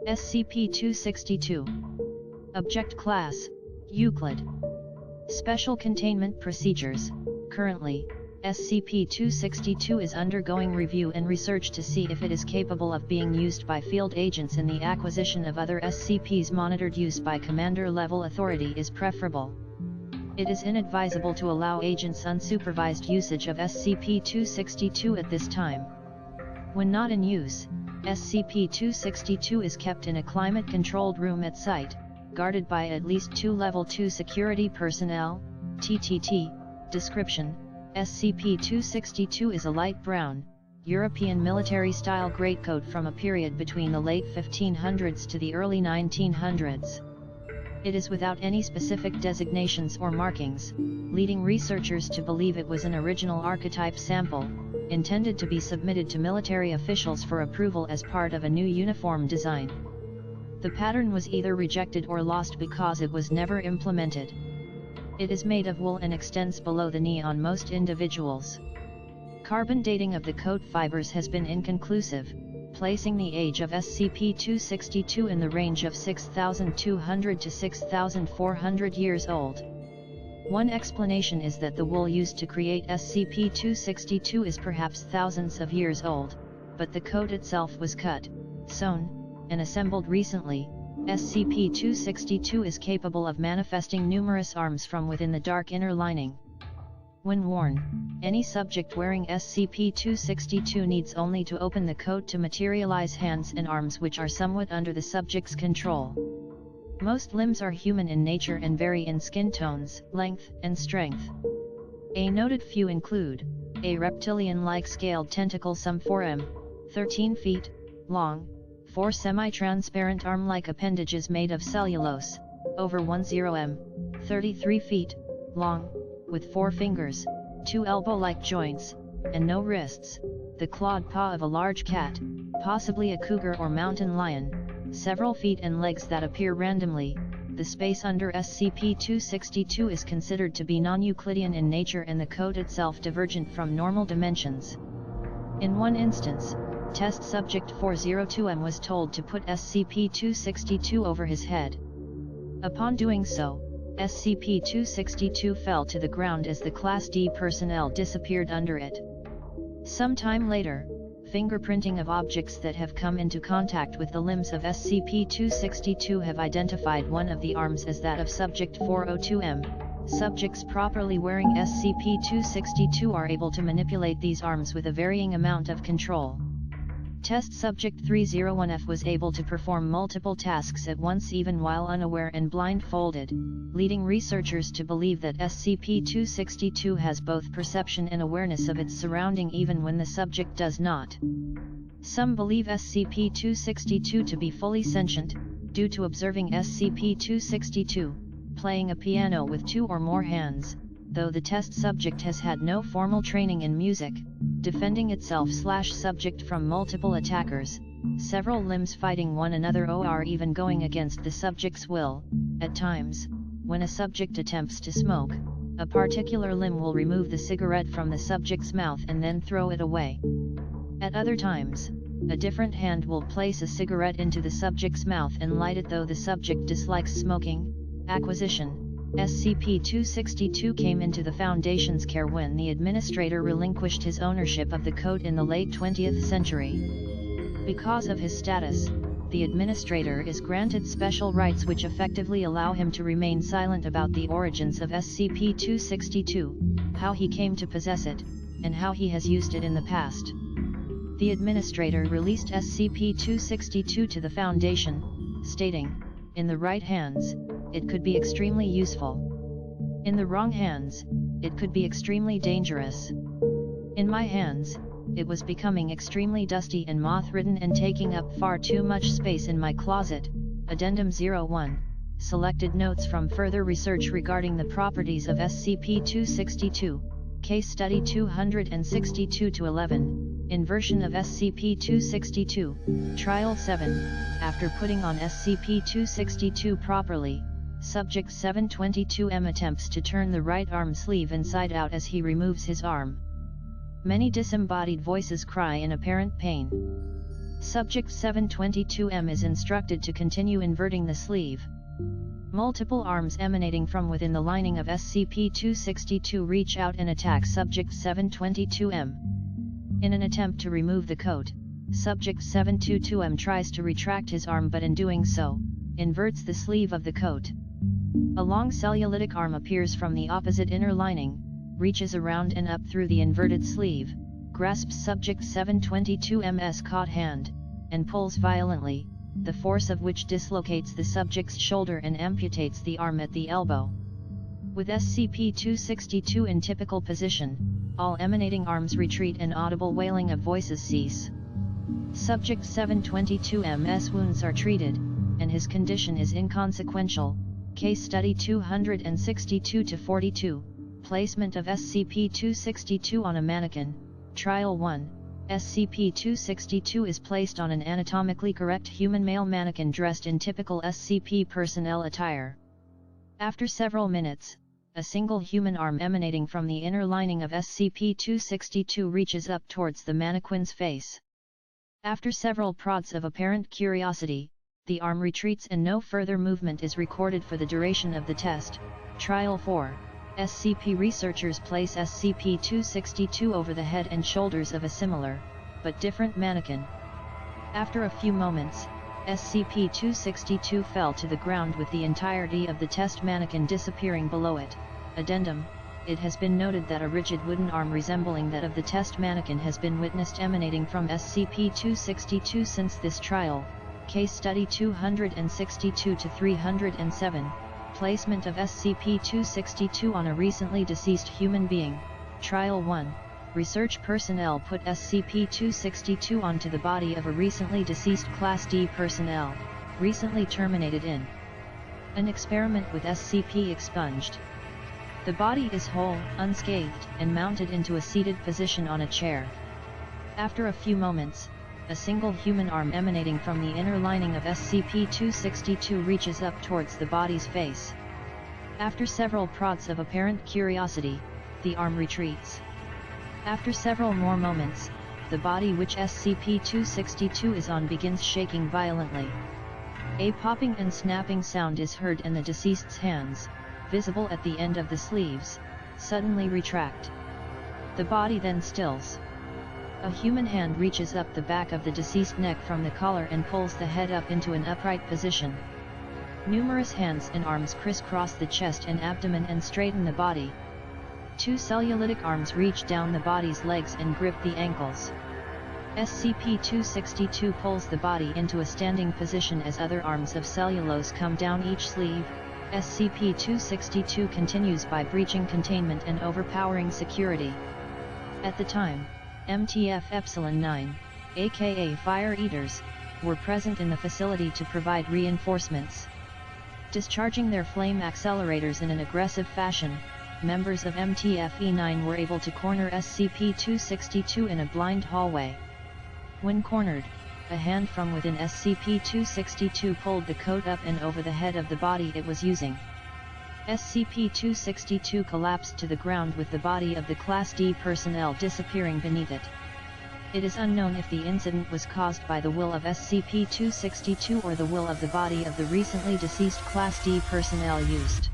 SCP-262. Object Class: Euclid. Special Containment Procedures: currently, SCP-262 is undergoing review and research to see if it is capable of being used by field agents, and the acquisition of other SCPs monitored use by commander-level authority is preferable. It is inadvisable to allow agents unsupervised usage of SCP-262 at this time. When not in use, SCP-262 is kept in a climate-controlled room at site, guarded by at least 2 Level 2 security personnel. TTT. Description: SCP-262 is a light brown, European military-style greatcoat from a period between the late 1500s to the early 1900s. It is without any specific designations or markings, leading researchers to believe it was an original archetype sample, intended to be submitted to military officials for approval as part of a new uniform design. The pattern was either rejected or lost because it was never implemented. It is made of wool and extends below the knee on most individuals. Carbon dating of the coat fibers has been inconclusive, placing the age of SCP-262 in the range of 6,200 to 6,400 years old. One explanation is that the wool used to create SCP-262 is perhaps thousands of years old, but the coat itself was cut, sewn, and assembled recently. SCP-262 is capable of manifesting numerous arms from within the dark inner lining. When worn, any subject wearing SCP-262 needs only to open the coat to materialize hands and arms, which are somewhat under the subject's control. Most limbs are human in nature and vary in skin tones, length, and strength. A noted few include a reptilian-like scaled tentacle some 4 m, 13 feet, long, 4 semi-transparent arm-like appendages made of cellulose, over 10 m, 33 feet, long, with 4 fingers, 2 elbow-like joints, and no wrists, the clawed paw of a large cat, possibly a cougar or mountain lion, several feet and legs that appear randomly. The space under SCP-262 is considered to be non-Euclidean in nature and the coat itself divergent from normal dimensions. In one instance, Test Subject 402M was told to put SCP-262 over his head. Upon doing so, SCP-262 fell to the ground as the Class D personnel disappeared under it. Some time later, fingerprinting of objects that have come into contact with the limbs of SCP-262 have identified one of the arms as that of Subject 402M. Subjects properly wearing SCP-262 are able to manipulate these arms with a varying amount of control. Test Subject 301F was able to perform multiple tasks at once even while unaware and blindfolded, leading researchers to believe that SCP-262 has both perception and awareness of its surrounding even when the subject does not. Some believe SCP-262 to be fully sentient, due to observing SCP-262 playing a piano with 2 or more hands, though the test subject has had no formal training in music, defending itself/subject from multiple attackers, several limbs fighting one another or even going against the subject's will. At times, when a subject attempts to smoke, a particular limb will remove the cigarette from the subject's mouth and then throw it away. At other times, a different hand will place a cigarette into the subject's mouth and light it though the subject dislikes smoking. Acquisition: SCP-262 came into the Foundation's care when the administrator relinquished his ownership of the coat in the late 20th century. Because of his status, the administrator is granted special rights which effectively allow him to remain silent about the origins of SCP-262, how he came to possess it, and how he has used it in the past. The administrator released SCP-262 to the Foundation, stating, "In the right hands, it could be extremely useful. In the wrong hands, it could be extremely dangerous. In my hands, it was becoming extremely dusty and moth-ridden and taking up far too much space in my closet." Addendum 01, selected notes from further research regarding the properties of SCP-262, Case Study 262-11, Inversion of SCP-262, Trial 7, after putting on SCP-262 properly, Subject 722M attempts to turn the right arm sleeve inside out as he removes his arm. Many disembodied voices cry in apparent pain. Subject 722M is instructed to continue inverting the sleeve. Multiple arms emanating from within the lining of SCP-262 reach out and attack Subject 722M. In an attempt to remove the coat, Subject 722M tries to retract his arm, but in doing so, inverts the sleeve of the coat. A long cellulitic arm appears from the opposite inner lining, reaches around and up through the inverted sleeve, grasps Subject 722M's caught hand, and pulls violently, the force of which dislocates the subject's shoulder and amputates the arm at the elbow. With SCP-262 in typical position, all emanating arms retreat and audible wailing of voices cease. Subject 722M's wounds are treated, and his condition is inconsequential. Case Study 262-42, Placement of SCP-262 on a mannequin, Trial 1. SCP-262 is placed on an anatomically correct human male mannequin dressed in typical SCP personnel attire. After several minutes, a single human arm emanating from the inner lining of SCP-262 reaches up towards the mannequin's face. After several prods of apparent curiosity, the arm retreats and no further movement is recorded for the duration of the test. Trial 4. SCP researchers place SCP-262 over the head and shoulders of a similar, but different mannequin. After a few moments, SCP-262 fell to the ground with the entirety of the test mannequin disappearing below it. Addendum: it has been noted that a rigid wooden arm resembling that of the test mannequin has been witnessed emanating from SCP-262 since this trial. Case Study 262-307, Placement of SCP-262 on a recently deceased human being. Trial 1. Research personnel put SCP-262 onto the body of a recently deceased Class D personnel, recently terminated in an experiment with SCP expunged. The body is whole, unscathed, and mounted into a seated position on a chair. After a few moments, a single human arm emanating from the inner lining of SCP-262 reaches up towards the body's face. After several prods of apparent curiosity, the arm retreats. After several more moments, the body which SCP-262 is on begins shaking violently. A popping and snapping sound is heard, and the deceased's hands, visible at the end of the sleeves, suddenly retract. The body then stills. A human hand reaches up the back of the deceased neck from the collar and pulls the head up into an upright position. Numerous hands and arms crisscross the chest and abdomen and straighten the body. Two cellulitic arms reach down the body's legs and grip the ankles. SCP-262 pulls the body into a standing position as other arms of cellulose come down each sleeve. SCP-262 continues by breaching containment and overpowering security. At the time, MTF Epsilon 9, aka Fire Eaters, were present in the facility to provide reinforcements. Discharging their flame accelerators in an aggressive fashion, members of MTF-E9 were able to corner SCP-262 in a blind hallway. When cornered, a hand from within SCP-262 pulled the coat up and over the head of the body it was using. SCP-262 collapsed to the ground with the body of the Class D personnel disappearing beneath it. It is unknown if the incident was caused by the will of SCP-262 or the will of the body of the recently deceased Class D personnel used.